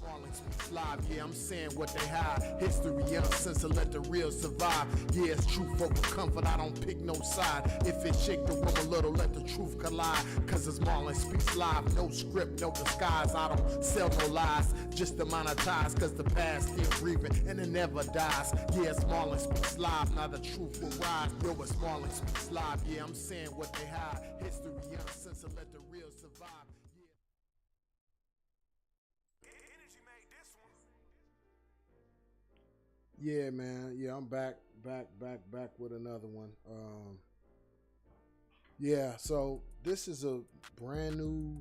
Marlon speaks live, yeah, I'm saying what they hide. History uncensored, let the real survive. Yeah, it's truth over comfort, I don't pick no side. If it shake the room a little, let the truth collide. Cause it's Marlon speaks live, no script, no disguise. I don't sell no lies, just to monetize. Cause the past still breathing and it never dies. Yeah, it's Marlon speaks live, now the truth will rise. Yo, it's Marlon speaks live, yeah, I'm saying what they hide. History uncensored, let the real survive. Yeah, man. Yeah, I'm back with another one. Yeah, so this is a brand new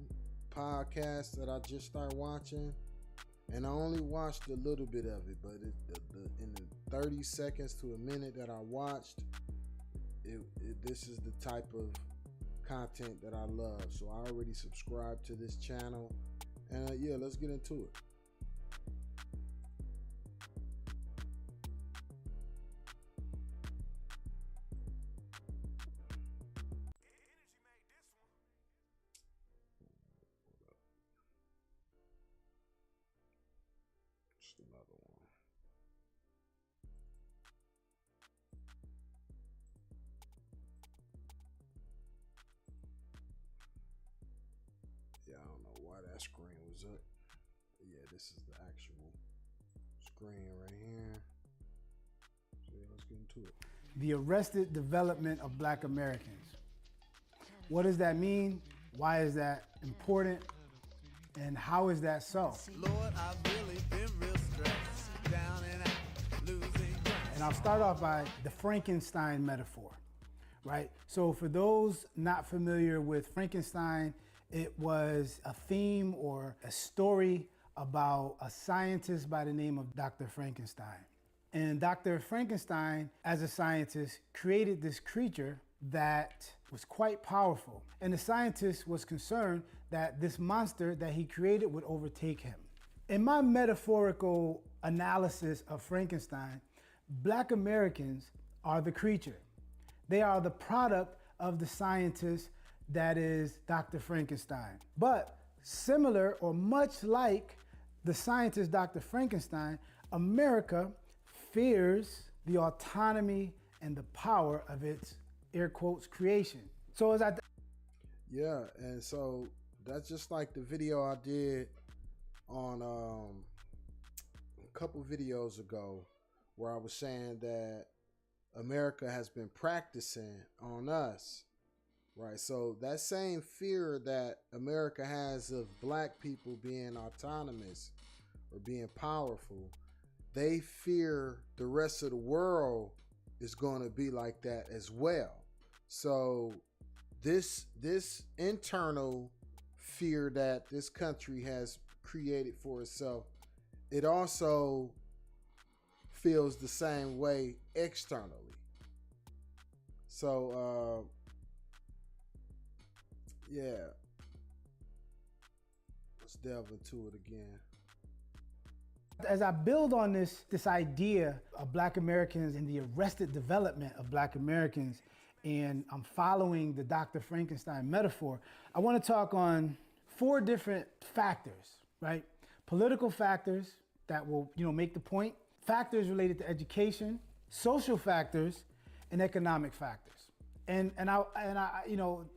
podcast that I just started watching, and I only watched a little bit of it, but in the 30 seconds to a minute that I watched, this is the type of content that I love. So I already subscribed to this channel, and yeah, let's get into it. Another one. Yeah, I don't know why that screen was up. Yeah, this is the actual screen right here. So yeah, let's get into it. The arrested development of Black Americans. What does that mean? Why is that important? And how is that so? Lord, I've really been real stressed, down and out, losing ground. And I'll start off by the Frankenstein metaphor, right? So for those not familiar with Frankenstein, it was a theme or a story about a scientist by the name of Dr. Frankenstein. And Dr. Frankenstein, as a scientist, created this creature that was quite powerful. And the scientist was concerned that this monster that he created would overtake him. In my metaphorical analysis of Frankenstein, Black Americans are the creature. They are the product of the scientist that is Dr. Frankenstein. But similar or much like the scientist Dr. Frankenstein, America fears the autonomy and the power of its, air quotes, creation. So as yeah, and so that's just like the video I did on a couple videos ago, where I was saying that America has been practicing on us, right? So that same fear that America has of Black people being autonomous or being powerful, they fear the rest of the world is going to be like that as well. So this internal fear that this country has created for itself, it also feels the same way externally. So yeah, let's delve into it again. As I build on this idea of Black Americans and the arrested development of Black Americans, and I'm following the Dr. Frankenstein metaphor, I want to talk on 4 different factors, right? Political factors that will, make the point, factors related to education, social factors, and economic factors. And I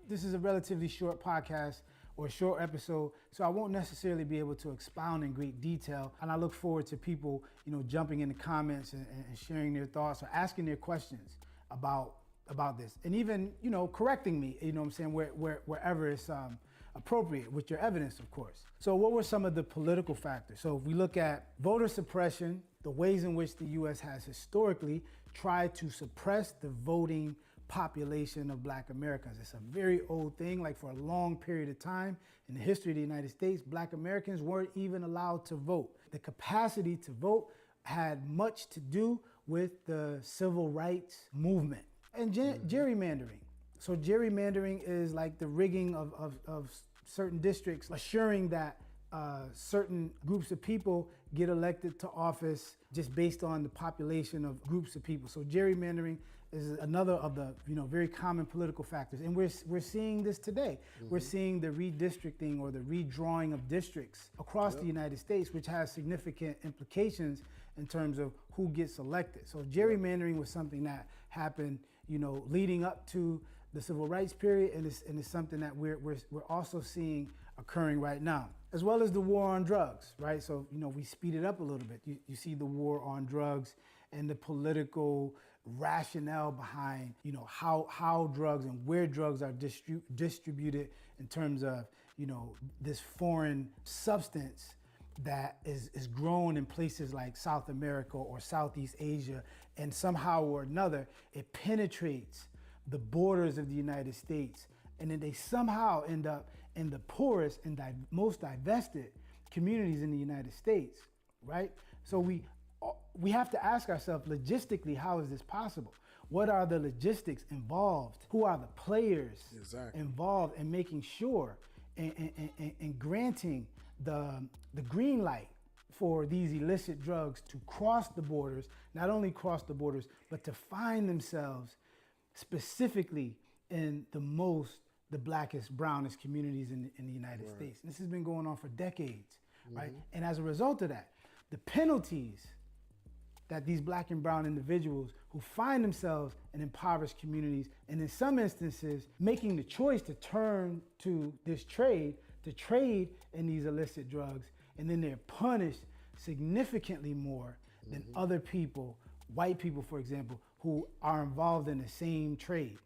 this is a relatively short podcast or a short episode, so I won't necessarily be able to expound in great detail. And I look forward to people, jumping in the comments and sharing their thoughts or asking their questions about this, and even, correcting me, wherever it's appropriate, with your evidence, of course. So what were some of the political factors? So if we look at voter suppression, the ways in which the U.S. has historically tried to suppress the voting population of Black Americans. It's a very old thing. Like, for a long period of time in the history of the United States, Black Americans weren't even allowed to vote. The capacity to vote had much to do with the civil rights movement. And gerrymandering. So gerrymandering is like the rigging of certain districts, assuring that certain groups of people get elected to office just based on the population of groups of people. So gerrymandering is another of the very common political factors, and we're seeing this today. We're seeing the redistricting or the redrawing of districts across the United States, which has significant implications in terms of who gets elected. So gerrymandering was something that happened, leading up to the civil rights period, and it's something that we're also seeing occurring right now, as well as the war on drugs, right? So we speed it up a little bit. You see the war on drugs and the political rationale behind how drugs and where drugs are distributed in terms of this foreign substance that is grown in places like South America or Southeast Asia, and somehow or another it penetrates the borders of the United States, and then they somehow end up in the poorest and most divested communities in the United States, right? So we have to ask ourselves, logistically, how is this possible? What are the logistics involved? Who are the players involved in making sure and granting the green light for these illicit drugs to cross the borders, not only cross the borders, but to find themselves specifically in the blackest, brownest communities in the United States. And this has been going on for decades, right? And as a result of that, the penalties that these black and brown individuals who find themselves in impoverished communities, and in some instances making the choice to turn to this trade, to trade in these illicit drugs, and then they're punished significantly more than other people, white people, for example, who are involved in the same trade,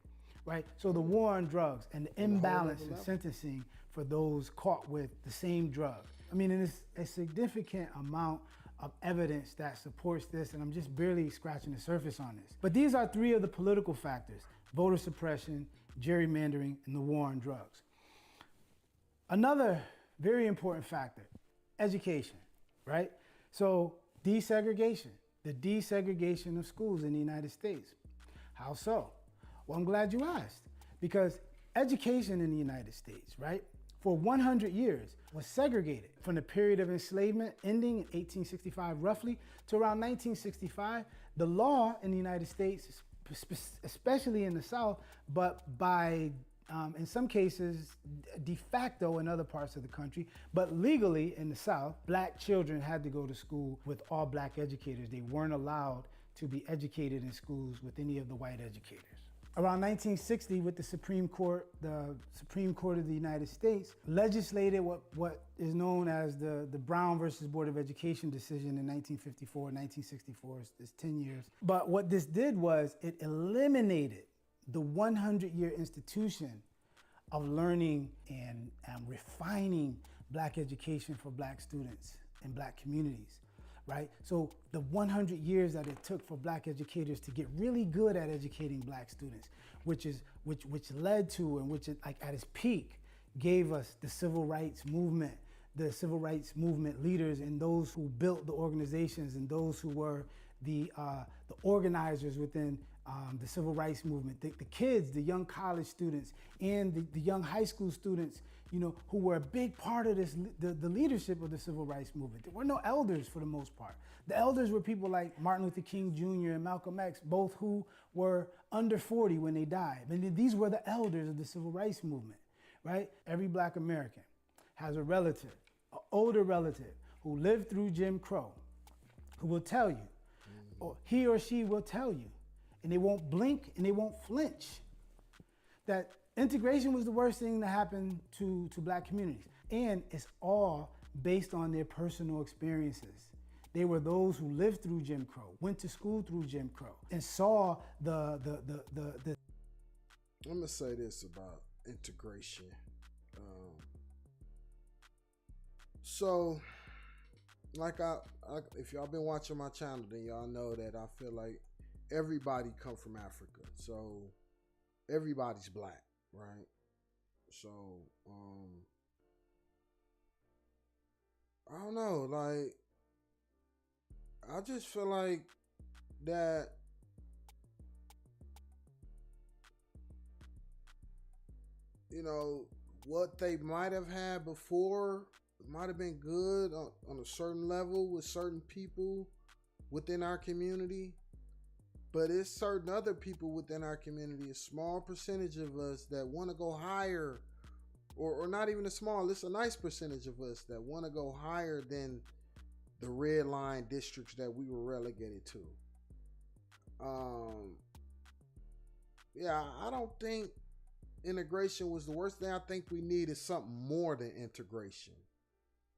right? So the war on drugs and the imbalance in sentencing for those caught with the same drug. I mean, and it's a significant amount of evidence that supports this, and I'm just barely scratching the surface on this. But these are three of the political factors: voter suppression, gerrymandering, and the war on drugs. Another very important factor, education, right? So desegregation, the desegregation of schools in the United States. How so? Well, I'm glad you asked, because education in the United States, right, for 100 years was segregated from the period of enslavement ending in 1865 roughly to around 1965. The law in the United States, especially in the South, but by in some cases de facto in other parts of the country, but legally in the South, black children had to go to school with all black educators. They weren't allowed to be educated in schools with any of the white educators. Around 1960, with the Supreme Court of the United States legislated what is known as the Brown versus Board of Education decision in 1954, 1964, it's 10 years. But what this did was it eliminated the 100-year institution of learning and refining black education for black students in black communities. Right? So the 100 years that it took for black educators to get really good at educating black students, which led to, and which like at its peak gave us the civil rights movement leaders, and those who built the organizations, and those who were the organizers within the civil rights movement, the kids, the young college students, and the young high school students, who were a big part of this, the leadership of the civil rights movement. There were no elders for the most part. The elders were people like Martin Luther King Jr. and Malcolm X, both who were under 40 when they died. I mean, these were the elders of the civil rights movement, right? Every black American has a relative, an older relative, who lived through Jim Crow, who will tell you, or he or she will tell you, and they won't blink and they won't flinch, that integration was the worst thing that happened to black communities. And it's all based on their personal experiences. They were those who lived through Jim Crow, went to school through Jim Crow, and saw the I'm gonna say this about integration. So, like if y'all been watching my channel, then y'all know that I feel like everybody come from Africa. So everybody's black, right? So, I don't know, like, I just feel like that what they might have had before might have been good on a certain level with certain people within our community, But it's certain other people within our community, a small percentage of us that want to go higher, or not even a small, it's a nice percentage of us that want to go higher than the red line districts that we were relegated to. Yeah, I don't think integration was the worst thing. I think we need is something more than integration,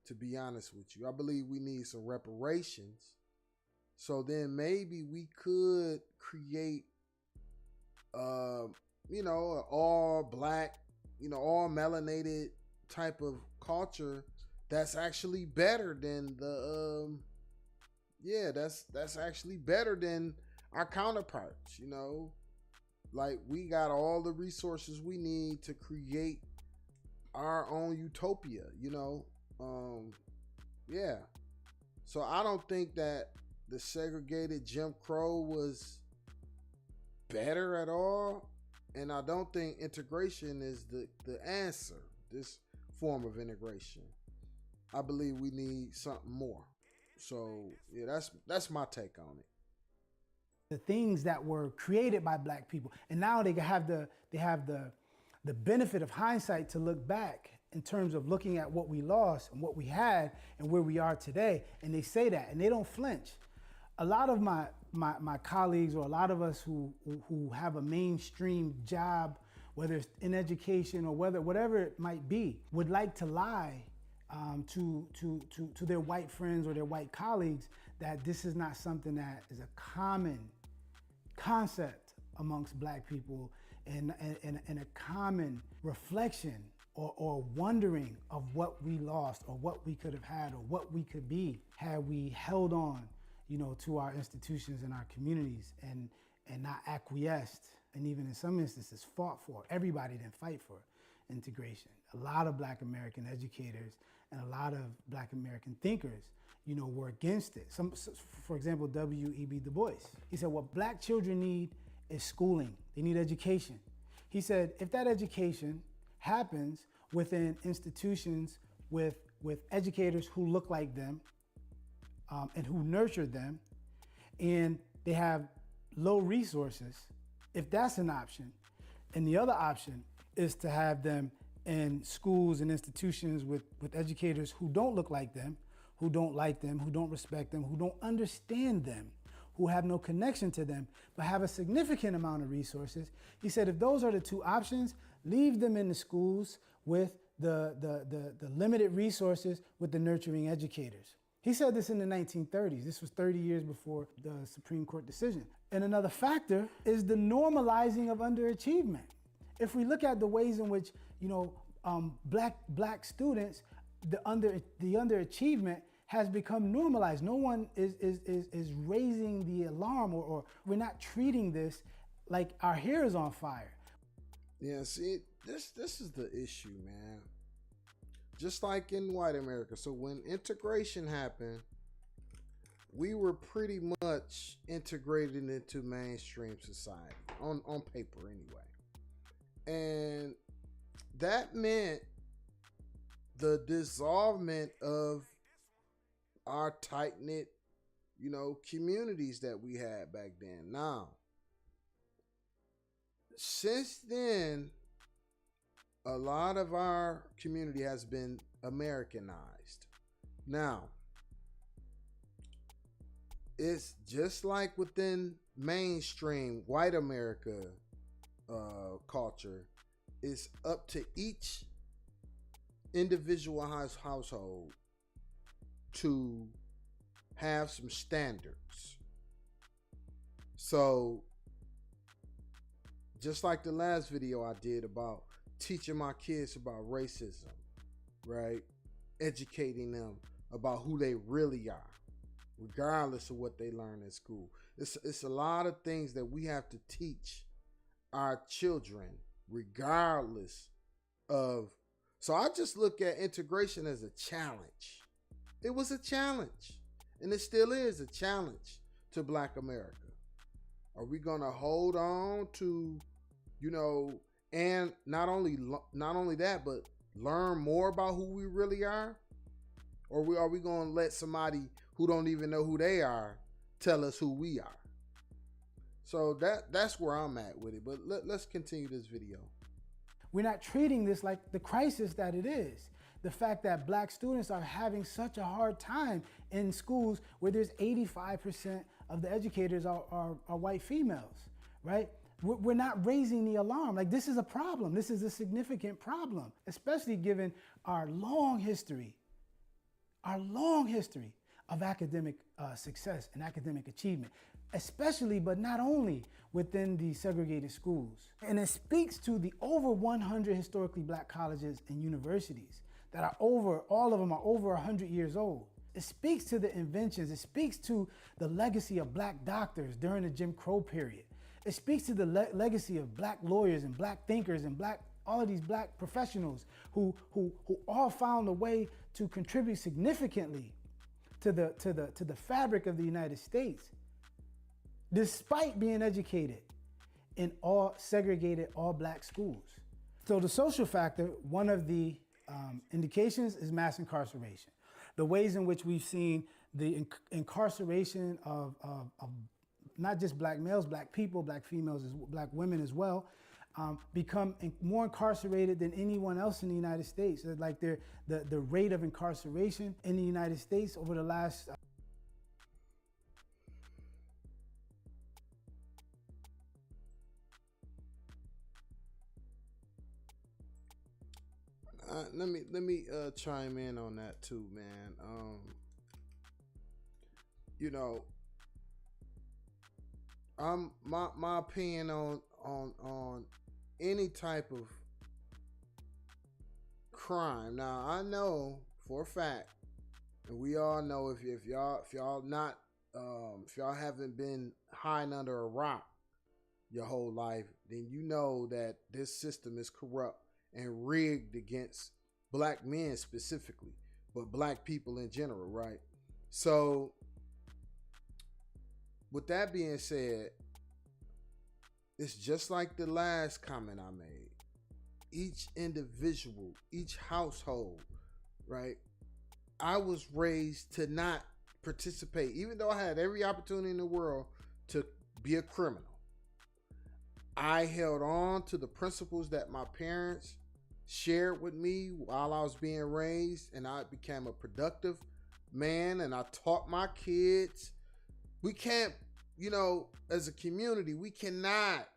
to be honest with you. I believe we need some reparations. So then maybe we could create, an all black, all melanated type of culture that's actually better than that's actually better than our counterparts. Like we got all the resources we need to create our own utopia. Yeah. So I don't think that the segregated Jim Crow was better at all. And I don't think integration is the answer, this form of integration. I believe we need something more. So yeah, that's my take on it. The things that were created by black people, and now they have the benefit of hindsight to look back in terms of looking at what we lost and what we had and where we are today. And they say that, and they don't flinch. A lot of my colleagues, or a lot of us who have a mainstream job, whether it's in education or whatever it might be, would like to lie to their white friends or their white colleagues that this is not something that is a common concept amongst black people, and a common reflection or wondering of what we lost or what we could have had or what we could be had we held on to our institutions and our communities and not acquiesced, and even in some instances fought for. Everybody didn't fight for integration. A lot of black American educators and a lot of black American thinkers, were against it. For example, W.E.B. Du Bois. He said what black children need is schooling. They need education. He said if that education happens within institutions with educators who look like them, and who nurtured them, and they have low resources, if that's an option, and the other option is to have them in schools and institutions with educators who don't look like them, who don't like them, who don't respect them, who don't understand them, who have no connection to them, but have a significant amount of resources. He said if those are the two options, leave them in the schools with the limited resources with the nurturing educators. He said this in the 1930s. This was 30 years before the Supreme Court decision. And another factor is the normalizing of underachievement. If we look at the ways in which, black students, the underachievement has become normalized. No one is raising the alarm, or we're not treating this like our hair is on fire. Yeah, see, this is the issue, man. Just like in white America. So when integration happened, we were pretty much integrated into mainstream society, on paper anyway. And that meant the dissolvement of our tight-knit, communities that we had back then. Now, since then, a lot of our community has been Americanized. Now, it's just like within mainstream white America culture, it's up to each individual household to have some standards. So, just like the last video I did about teaching my kids about racism, right? Educating them about who they really are, regardless of what they learn in school. It's a lot of things that we have to teach our children, regardless of. So I just look at integration as a challenge. It was a challenge, and it still is a challenge to Black America. Are we gonna hold on to, and not only that, but learn more about who we really are? Or are we going to let somebody who don't even know who they are tell us who we are? So that's where I'm at with it. But let's continue this video. We're not treating this like the crisis that it is. The fact that black students are having such a hard time in schools where there's 85% of the educators are white females, right? We're not raising the alarm. Like, this is a problem. This is a significant problem, especially given our long history of academic success and academic achievement, especially, but not only, within the segregated schools. And it speaks to the over 100 historically black colleges and universities that are all of them are over 100 years old. It speaks to the inventions. It speaks to the legacy of black doctors during the Jim Crow period. It speaks to the legacy of black lawyers and black thinkers and all of these black professionals who all found a way to contribute significantly to the fabric of the United States, despite being educated in all segregated, all black schools. So the social factor, one of the indications is mass incarceration. The ways in which we've seen the incarceration of not just black males, black people, black females, black women as well, become more incarcerated than anyone else in the United States. Like the rate of incarceration in the United States over the last let me chime in on that too, man. You know, my opinion on any type of crime. Now, I know for a fact, and we all know, if y'all haven't been hiding under a rock your whole life, then you know that this system is corrupt and rigged against black men specifically, but black people in general, right? So with that being said, it's just like the last comment I made. Each individual, each household, right? I was raised to not participate, even though I had every opportunity in the world to be a criminal. I held on to the principles that my parents shared with me while I was being raised, and I became a productive man, and I taught my kids. We can't, as a community, we cannot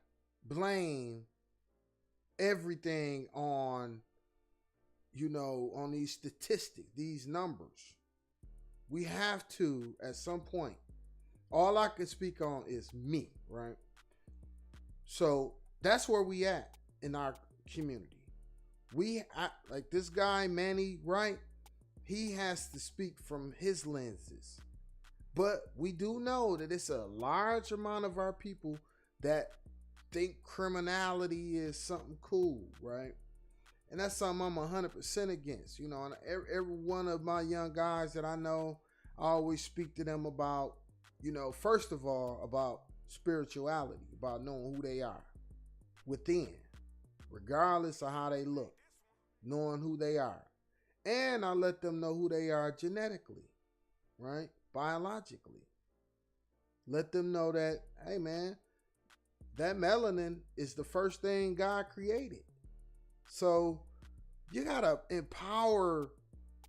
blame everything on, on these statistics, these numbers. We have to, at some point, all I can speak on is me, right? So that's where we at in our community. Like this guy, Manny, Wright, he has to speak from his lenses. But we do know that it's a large amount of our people that think criminality is something cool, right? And that's something I'm 100% against. And every one of my young guys that I know, I always speak to them about, first of all, about spirituality, about knowing who they are within, regardless of how they look, knowing who they are. And I let them know who they are genetically, right? Biologically. Let them know that, hey man, that melanin is the first thing God created. So you gotta empower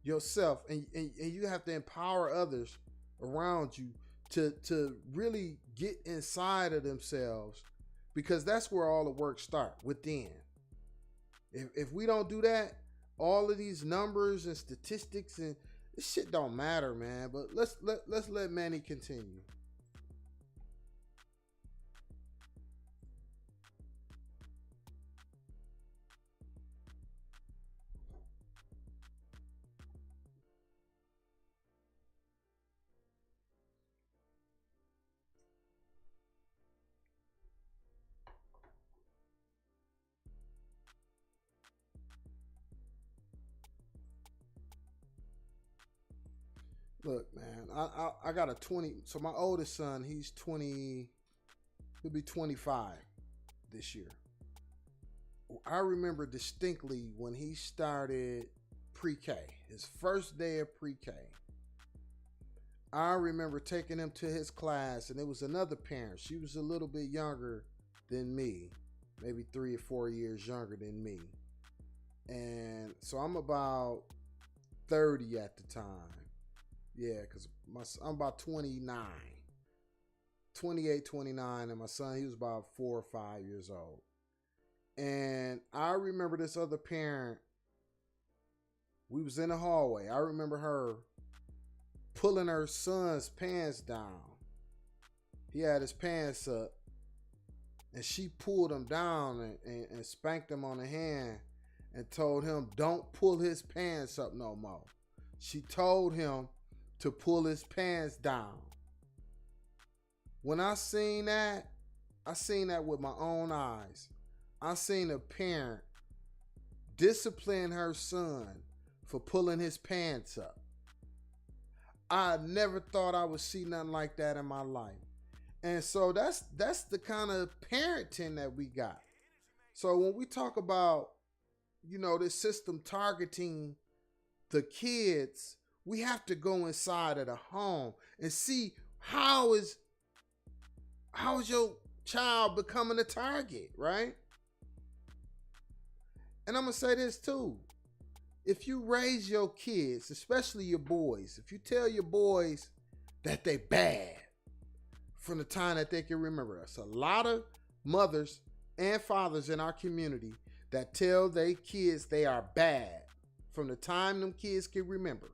yourself, and you have to empower others around you to really get inside of themselves, because that's where all the work starts, within. If we don't do that, all of these numbers and statistics and this shit don't matter, man. But let's let Manny continue. Look, man, I got a 20. So my oldest son, he's 20. He'll be 25 this year. I remember distinctly when he started pre-K, his first day of pre-K. I remember taking him to his class, and it was another parent. She was a little bit younger than me, maybe 3 or 4 years younger than me. And so I'm about 30 at the time. Yeah, because I'm about 29, 28, 29, and my son, he was about 4 or 5 years old. And I remember this other parent, we was in the hallway. I remember her pulling her son's pants down. He had his pants up, and she pulled him down and spanked him on the hand and told him, don't pull his pants up no more. She told him to pull his pants down. When I seen that with my own eyes. I seen a parent discipline her son for pulling his pants up. I never thought I would see nothing like that in my life. And so that's the kind of parenting that we got. So when we talk about, this system targeting the kids, we have to go inside of the home and see how is your child becoming a target, right? And I'm going to say this too. If you raise your kids, especially your boys, if you tell your boys that they bad from the time that they can remember us, a lot of mothers and fathers in our community that tell their kids they are bad from the time them kids can remember,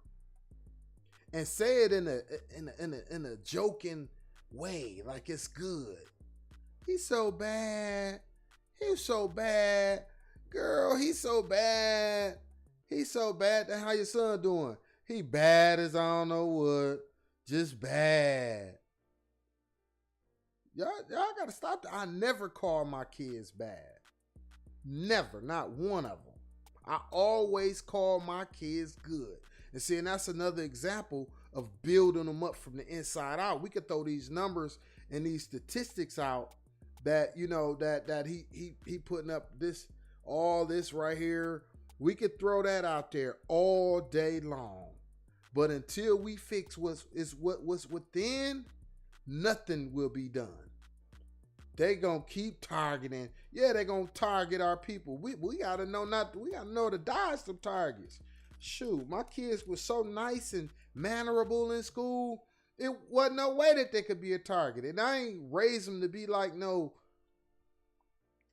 and say it in a joking way, like it's good. He's so bad. He's so bad. Girl, he's so bad. He's so bad. That how your son doing? He bad as I don't know what. Just bad. Y'all gotta stop that. I never call my kids bad. Never. Not one of them. I always call my kids good. And see, and that's another example of building them up from the inside out. We could throw these numbers and these statistics out that, that he putting up all this right here. We could throw that out there all day long. But until we fix what's within, nothing will be done. They gonna keep targeting. Yeah, they gonna target our people. We gotta know to dodge some targets. Shoot, my kids were so nice and mannerable in school. It wasn't no way that they could be a target. And I ain't raised them to be like no.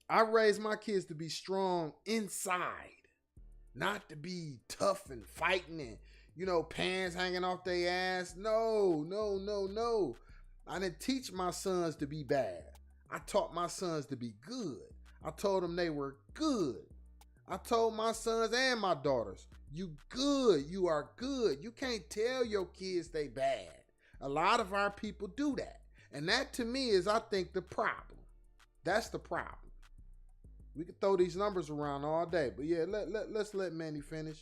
I raised my kids to be strong inside. Not to be tough and fighting and, pants hanging off their ass. No. I didn't teach my sons to be bad. I taught my sons to be good. I told them they were good. I told my sons and my daughters, you good, you are good. You can't tell your kids they bad. A lot of our people do that. And that to me is, I think, the problem. That's the problem. We could throw these numbers around all day. But yeah, let's let Manny finish.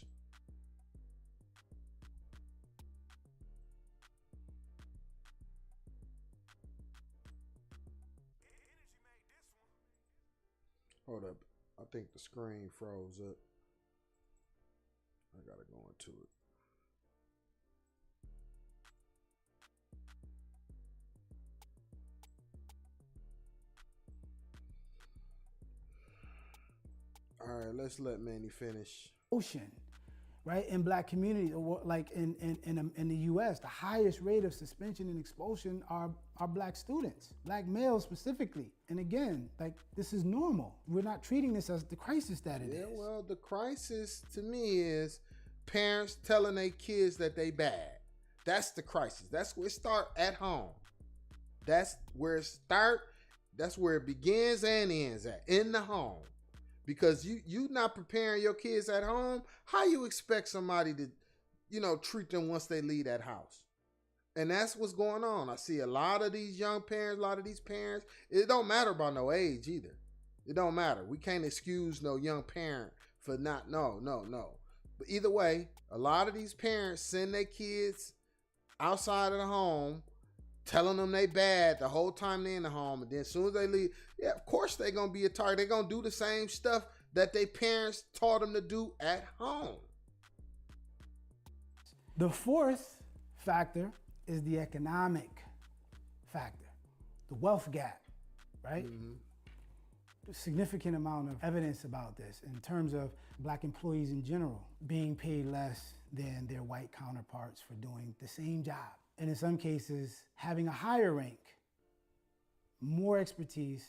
Hold up. I think the screen froze up. I gotta go into it. All right, let's let Manny finish. Ocean, right? In black communities, like in the U.S., the highest rate of suspension and expulsion are black students, black males specifically. And again, like, this is normal. We're not treating this as the crisis that it is. Yeah, well, the crisis to me is parents telling their kids that they bad. That's the crisis. That's where it start at home. That's where it start. That's where it begins and ends at, in the home. Because you not preparing your kids at home, how you expect somebody to, treat them once they leave that house? And that's what's going on. I see a lot of these young parents, a lot of these parents, it don't matter about no age either. It don't matter. We can't excuse no young parent for not, no. But either way, a lot of these parents send their kids outside of the home, telling them they bad the whole time they in the home. And then as soon as they leave, yeah, of course they're going to be a target. They're going to do the same stuff that their parents taught them to do at home. The fourth factor is the economic factor, the wealth gap, right? Significant amount of evidence about this in terms of black employees in general being paid less than their white counterparts for doing the same job. And in some cases, having a higher rank, more expertise,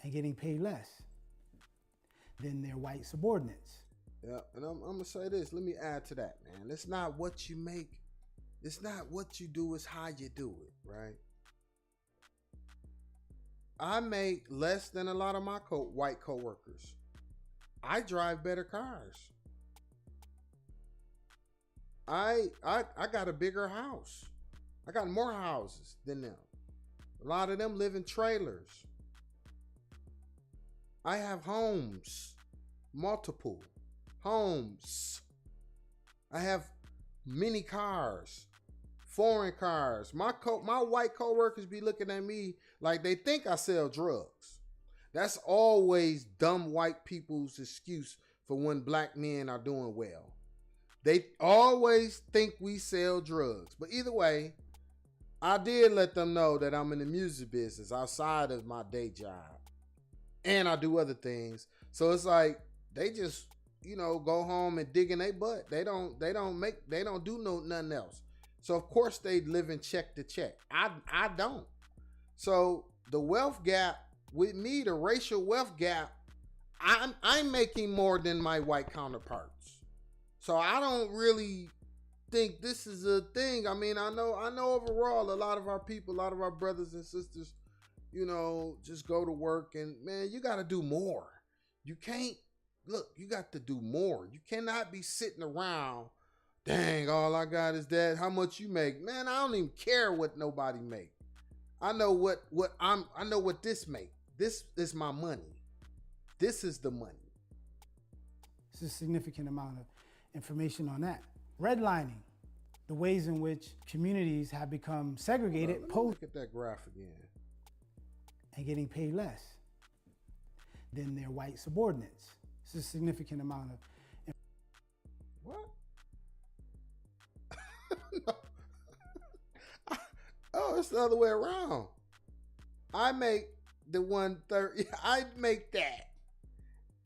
and getting paid less than their white subordinates. Yeah, and I'm gonna say this, let me add to that, man. It's not what you make, it's not what you do, it's how you do it, right? I make less than a lot of my white coworkers. I drive better cars. I got a bigger house. I got more houses than them. A lot of them live in trailers. I have homes, multiple homes. I have many cars, foreign cars. My white coworkers be looking at me like they think I sell drugs. That's always dumb white people's excuse for when black men are doing well. They always think we sell drugs. But either way, I did let them know that I'm in the music business outside of my day job. And I do other things. So it's like they just, go home and dig in their butt. They don't do nothing else. So of course they live in check to check. I don't. So the wealth gap with me, the racial wealth gap, I'm making more than my white counterparts. So I don't really think this is a thing. I mean, I know overall a lot of our people, a lot of our brothers and sisters, just go to work and, man, you got to do more. You can't, you got to do more. You cannot be sitting around, dang, all I got is that, how much you make. Man, I don't even care what nobody make. I know I know what this make. This is my money. This is the money. It's a significant amount of information on that. Redlining, the ways in which communities have become segregated Look at that graph again. And getting paid less than their white subordinates. It's a significant amount of. What? No. Oh, it's the other way around. I make the 1/3. I make that.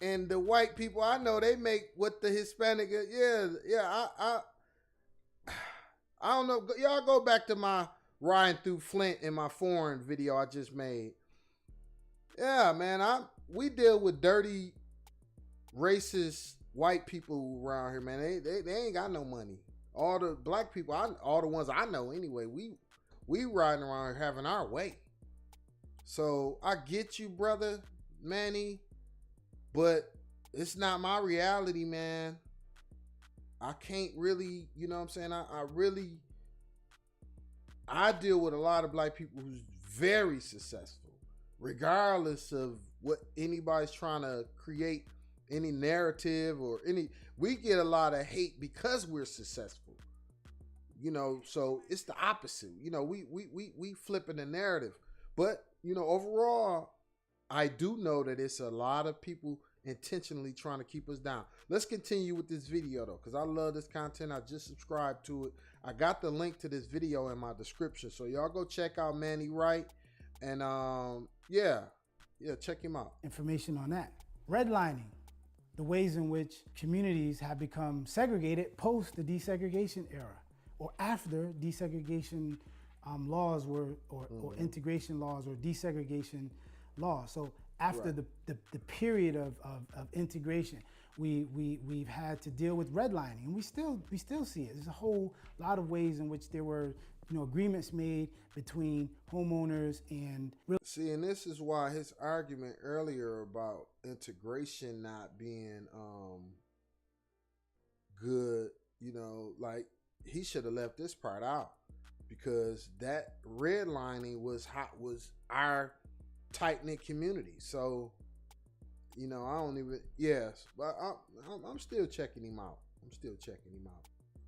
And the white people I know, they make what the Hispanic. I don't know. Y'all go back to my riding through Flint in my foreign video I just made. Yeah, man. We deal with dirty, racist white people around here, man. They ain't got no money. All the black people, all the ones I know anyway, we riding around here having our way. So I get you, brother Manny, but it's not my reality, man. I can't really, you know what I'm saying? I deal with a lot of black people who's very successful, regardless of what anybody's trying to create, any narrative or we get a lot of hate because we're successful. So it's the opposite. We flipping the narrative. But, overall, I do know that it's a lot of people intentionally trying to keep us down. Let's continue with this video though, because I love this content. I just subscribed to it. I got the link to this video in my description, so y'all go check out Manny Wright, and check him out. Information on that. Redlining, the ways in which communities have become segregated post the desegregation era, or after desegregation laws were, or integration laws or desegregation laws. So after the period of integration, we've had to deal with redlining, and we still see it. There's a whole lot of ways in which there were agreements made between homeowners and see, and this is why his argument earlier about integration not being good, like he should have left this part out, because that redlining was our tight-knit community. So I don't even, but I'm still checking him out.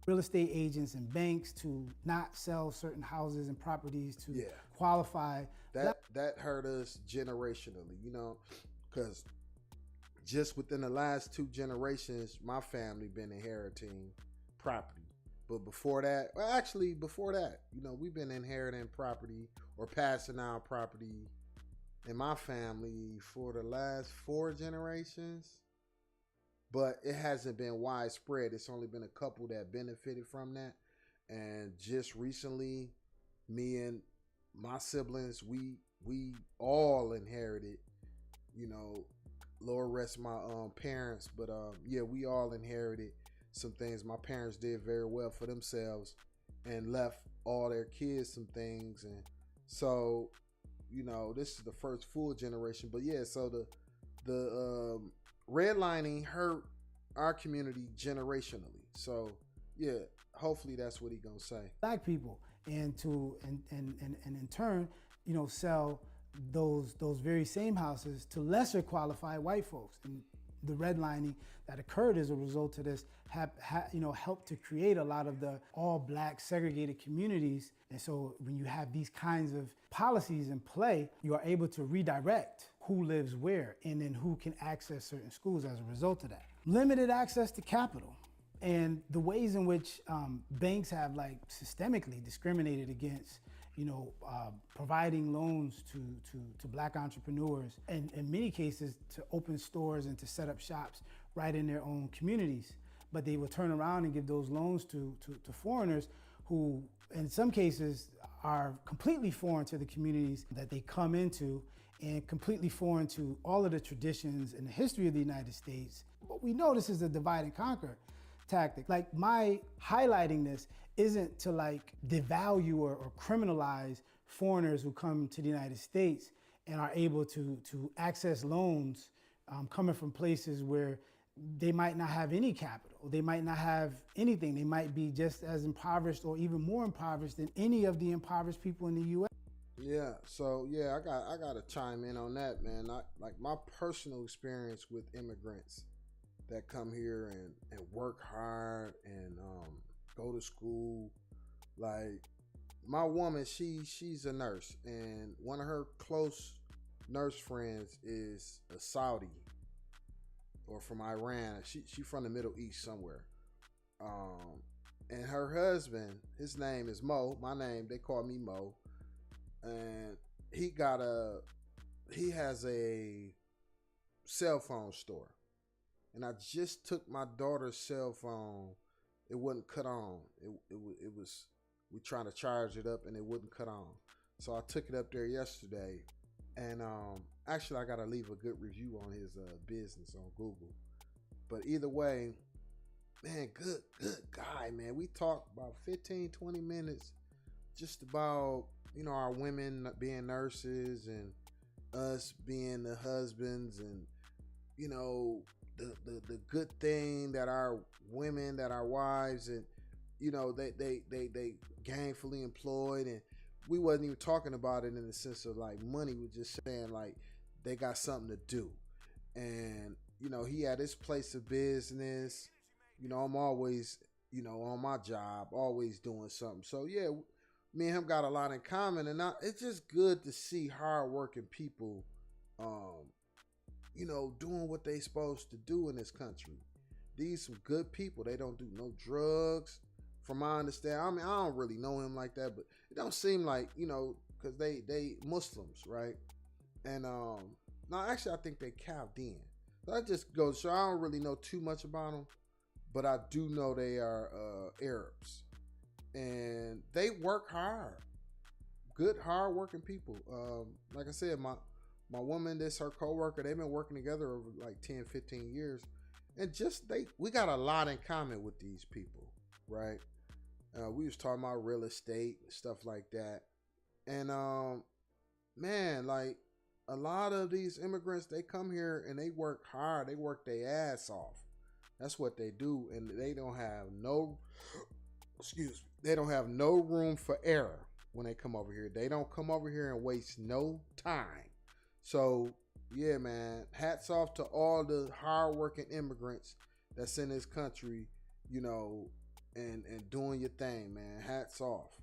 Real estate agents and banks to not sell certain houses and properties to qualify. That hurt us generationally, because just within the last 2 generations, my family been inheriting property. But before that, well, actually, before that, we've been inheriting property or passing down property in my family for the last 4 generations. But it hasn't been widespread. It's only been a couple that benefited from that. And just recently, me and my siblings, we all inherited, Lord rest my parents, but yeah, we all inherited some things. My parents did very well for themselves and left all their kids some things, and so this is the first full generation. But yeah, so the redlining hurt our community generationally. So yeah, hopefully that's what he gonna say. Black people, and in turn, sell those very same houses to lesser qualified white folks. And the redlining that occurred as a result of this helped to create a lot of the all black segregated communities. And so when you have these kinds of policies in play, you are able to redirect who lives where and then who can access certain schools as a result of that. Limited access to capital and the ways in which banks have systemically discriminated against providing loans to black entrepreneurs, and in many cases to open stores and to set up shops right in their own communities. But they will turn around and give those loans to foreigners who, in some cases, are completely foreign to the communities that they come into and completely foreign to all of the traditions and the history of the United States. But we know this is a divide and conquer tactic. My highlighting this isn't to devalue or criminalize foreigners who come to the United States and are able to access loans coming from places where they might not have any capital. They might not have anything. They might be just as impoverished or even more impoverished than any of the impoverished people in the U.S. Yeah, so yeah, I got to chime in on that, man. My personal experience with immigrants that come here and work hard and go to school. My woman, she's a nurse, and one of her close nurse friends is a Saudi or from Iran. She from the Middle East somewhere. And her husband, his name is Mo. My name, they call me Mo. And he has a cell phone store. And I just took my daughter's cell phone. It wouldn't cut on. It was, we trying to charge it up and it wouldn't cut on. So I took it up there yesterday. And actually I got to leave a good review on his business on Google. But either way, man, good guy, man. We talked about 15, 20 minutes just about, our women being nurses and us being the husbands and, the good thing that our women, that our wives and, they gainfully employed, and we wasn't even talking about it in the sense of money. We're just saying they got something to do. And, he had his place of business. I'm always, on my job, always doing something. So yeah, me and him got a lot in common, and it's just good to see hardworking people, doing what they supposed to do in this country. These some good people. They don't do no drugs, from my understanding. I mean, I don't really know him like that, but it don't seem like, because they Muslims, right? And no, actually, I think they caved in. That just goes to show I don't really know too much about them, but I do know they are Arabs. And they work hard. Good, hard-working people. Like I said, my woman, this her co-worker, they've been working together over 10, 15 years. And we got a lot in common with these people, right? We was talking about real estate and stuff like that. And, man, a lot of these immigrants, they come here and they work hard. They work their ass off. That's what they do. And they don't have they don't have no room for error when they come over here. They don't come over here and waste no time. So, yeah, man, hats off to all the hardworking immigrants that's in this country, and doing your thing, man. Hats off.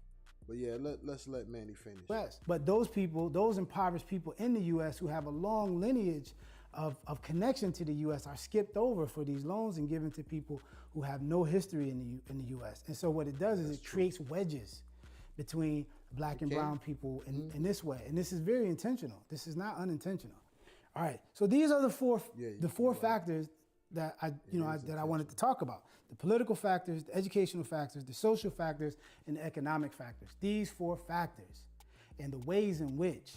But yeah, let's let Manny finish. Yes, but those people, those impoverished people in the U.S. who have a long lineage of connection to the U.S. are skipped over for these loans and given to people who have no history in the U.S. And so what it does is it creates wedges between black and brown people in this way. And this is very intentional. This is not unintentional. All right. So these are the four factors that I wanted to talk about: the political factors, the educational factors, the social factors, and the economic factors. These 4 factors and the ways in which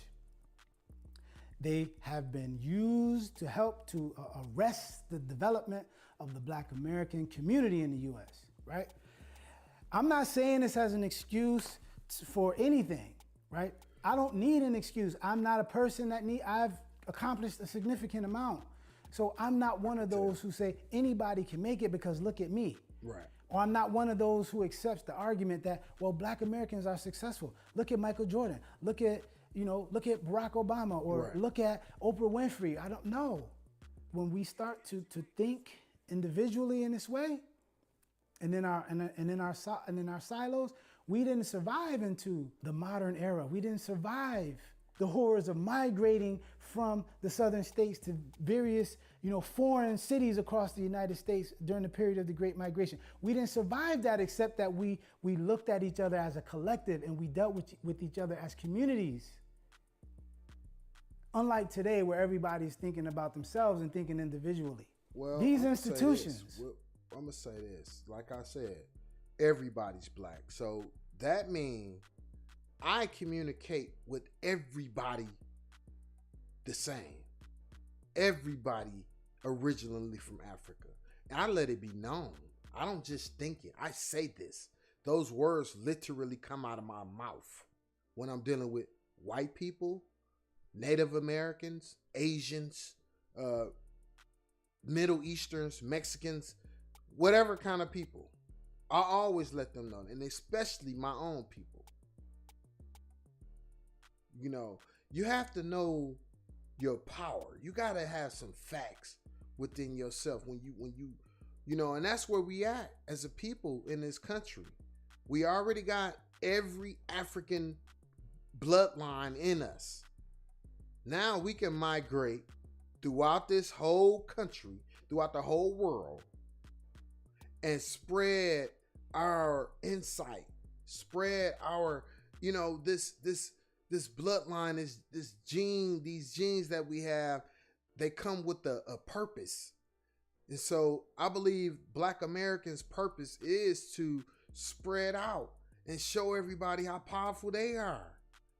they have been used to help to arrest the development of the Black American community in the U.S., right? I'm not saying this as an excuse for anything, right? I don't need an excuse. I'm not a person I've accomplished a significant amount. So I'm not one of those who say anybody can make it because look at me. Right. Or I'm not one of those who accepts the argument that, well, Black Americans are successful. Look at Michael Jordan. Look at Barack Obama, or look at Oprah Winfrey. I don't know. When we start to think individually in this way, and in our silos, we didn't survive into the modern era. We didn't survive the horrors of migrating from the southern states to various, foreign cities across the United States during the period of the Great Migration. We didn't survive that, except that we looked at each other as a collective and we dealt with each other as communities. Unlike today, where everybody's thinking about themselves and thinking individually. Well, these institutions. I'm gonna say this. Like I said, everybody's black. So that means I communicate with everybody the same. Everybody originally from Africa. And I let it be known. I don't just think it. I say this. Those words literally come out of my mouth when I'm dealing with white people, Native Americans, Asians, Middle Easterns, Mexicans, whatever kind of people. I always let them know, and especially my own people. You have to know your power. You got to have some facts within yourself when you and that's where we at as a people in this country. We already got every African bloodline in us. Now we can migrate throughout this whole country, throughout the whole world, and spread our insight, spread our, this bloodline, this gene, these genes that we have, they come with a purpose. And so I believe Black Americans' purpose is to spread out and show everybody how powerful they are.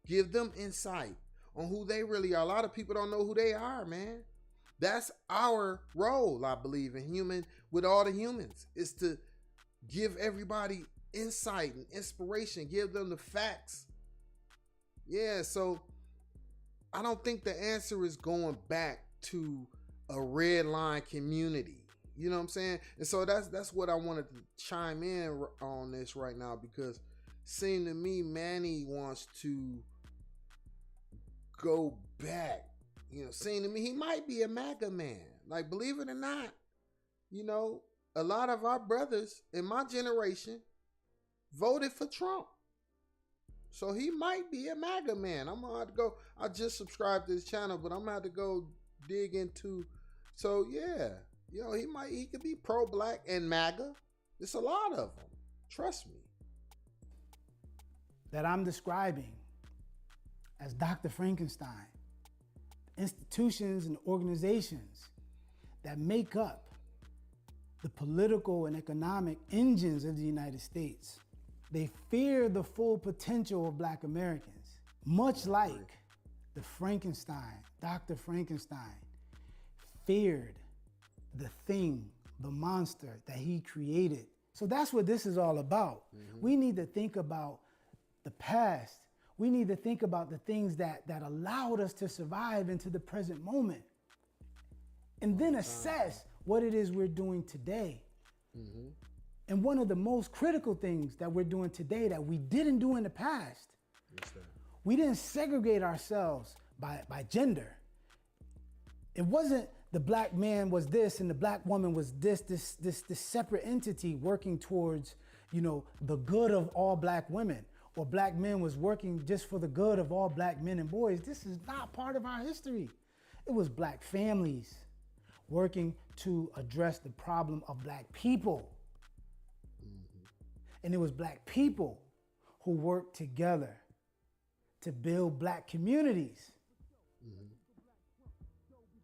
Give them insight on who they really are. A lot of people don't know who they are, man. That's our role, I believe, in human, with all the humans, is to give everybody insight and inspiration, give them the facts. Yeah, so I don't think the answer is going back to a red line community. You know what I'm saying? And so that's what I wanted to chime in on this right now, because it seemed to me Manny wants to go back. Seeing to me he might be a MAGA man. Like, believe it or not, a lot of our brothers in my generation voted for Trump. So he might be a MAGA man. I'm gonna have to go. I just subscribed to his channel, but I'm gonna have to go dig into. So yeah, he could be pro-black and MAGA. There's a lot of them. Trust me. That I'm describing as Dr. Frankenstein, institutions and organizations that make up the political and economic engines of the United States. They fear the full potential of Black Americans, much like Dr. Frankenstein feared the thing, the monster that he created. So that's what this is all about. Mm-hmm. We need to think about the past. We need to think about the things that allowed us to survive into the present moment, and then assess what it is we're doing today. Mm-hmm. And one of the most critical things that we're doing today that we didn't do in the past, we didn't segregate ourselves by gender. It wasn't the black man was this and the black woman was this separate entity working towards, the good of all black women, or black men was working just for the good of all black men and boys. This is not part of our history. It was black families working to address the problem of black people. And it was black people who worked together to build black communities.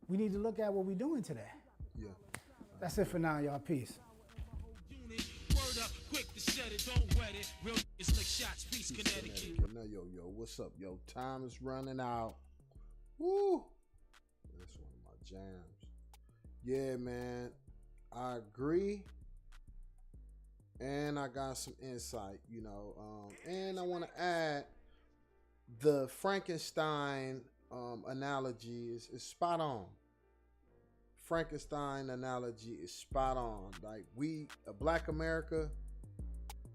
We need to look at what we're doing today. Yeah. That's it for now, y'all. Peace. No, yo, what's up, yo? Time is running out. Woo! That's one of my jams. Yeah, man. I agree. And I got some insight, you know. And I want to add the Frankenstein analogy is spot on. Frankenstein analogy is spot on. Like Black America,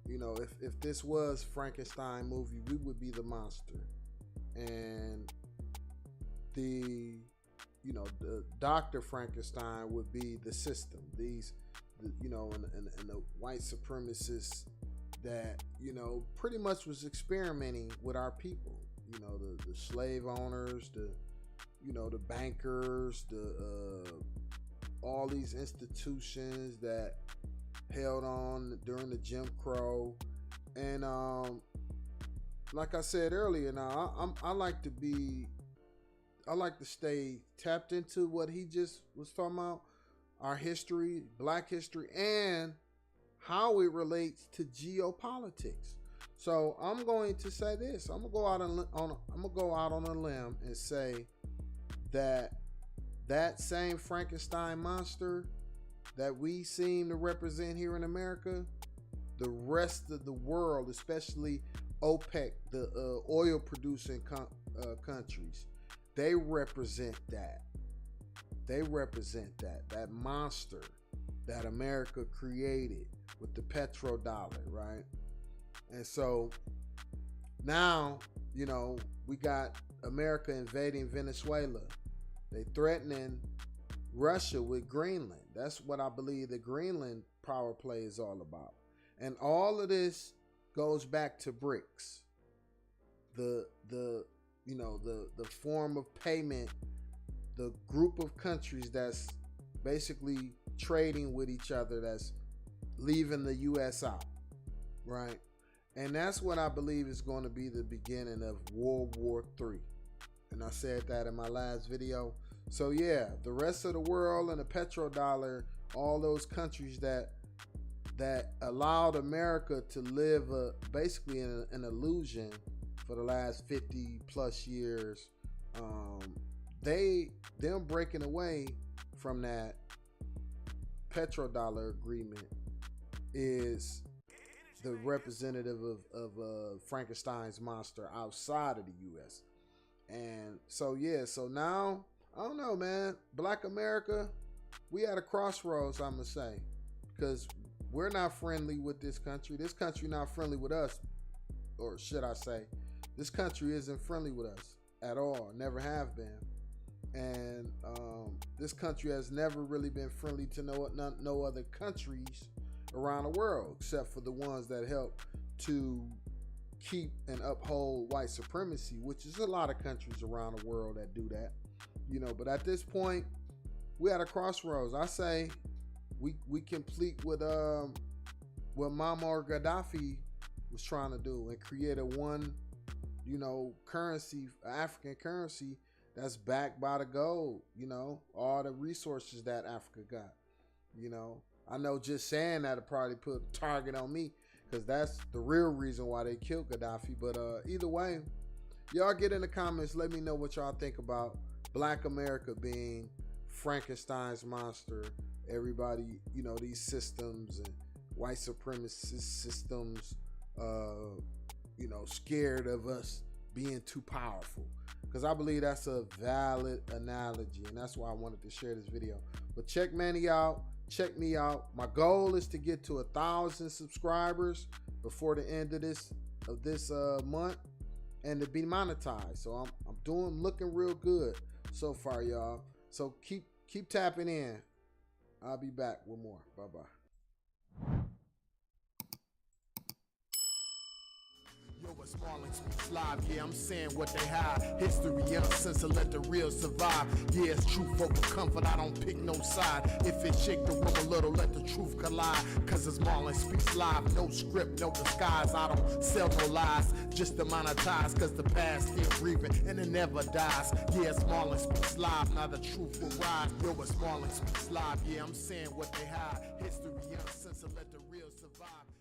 you know, if this was Frankenstein movie, we would be the monster. And the Dr. Frankenstein would be the system. And the white supremacists that, you know, pretty much was experimenting with our people. You know, the slave owners, the bankers, all these institutions that held on during the Jim Crow. And like I said earlier, now I like to stay tapped into what he just was talking about, our history, black history, and how it relates to geopolitics. So I'm going to say this. I'm gonna go out on a limb and say that same Frankenstein monster that we seem to represent here in America, the rest of the world, especially OPEC, the oil producing countries, they represent that. They represent that monster that America created with the petrodollar, right? And so now, you know, we got America invading Venezuela. They threatening Russia with Greenland. That's what I believe the Greenland power play is all about. And all of this goes back to BRICS. The form of payment, the group of countries that's basically trading with each other, that's leaving the U.S. out, right? And that's what I believe is going to be the beginning of World War III. And I said that in my last video. So yeah, the rest of the world and the petrodollar, all those countries that allowed America to live basically in an illusion for the last 50 plus years, them breaking away from that petrodollar agreement is the representative of Frankenstein's monster outside of the U.S. And so yeah, so now I don't know, man. Black America, we at a crossroads, I'm gonna say, because we're not friendly with this country. This country not friendly with us, or should I say, this country isn't friendly with us at all. Never have been. And this country has never really been friendly to no other countries around the world, except for the ones that help to keep and uphold white supremacy, which is a lot of countries around the world that do that, you know. But at this point, we're at a crossroads. I say we complete what Muammar Gaddafi was trying to do and create a one, you know, currency, African currency that's backed by the gold, you know, all the resources that Africa got, you know. I know just saying that will probably put a target on me, because that's the real reason why they killed Gaddafi. But either way, y'all get in the comments. Let me know what y'all think about Black America being Frankenstein's monster. Everybody, you know, these systems and white supremacist systems, you know, scared of us being too powerful. Because I believe that's a valid analogy, and that's why I wanted to share this video. But check Manny out. Check me out. My goal is to get to 1,000 subscribers before the end of this month, and to be monetized. So I'm looking real good so far, y'all. So keep tapping in. I'll be back with more. Bye bye. Yo, it's Marlon Speaks Live, yeah, I'm saying what they hide. History uncensored, let the real survive. Yeah, it's truth over comfort, I don't pick no side. If it shake the room a little, let the truth collide. Cause it's Marlon Speaks Live, no script, no disguise. I don't sell no lies, just to monetize. Cause the past still breathing and it never dies. Yeah, it's Marlon Speaks Live, now the truth will rise. Yo, it's Marlon Speaks Live, yeah, I'm saying what they hide. History uncensored, let the real survive.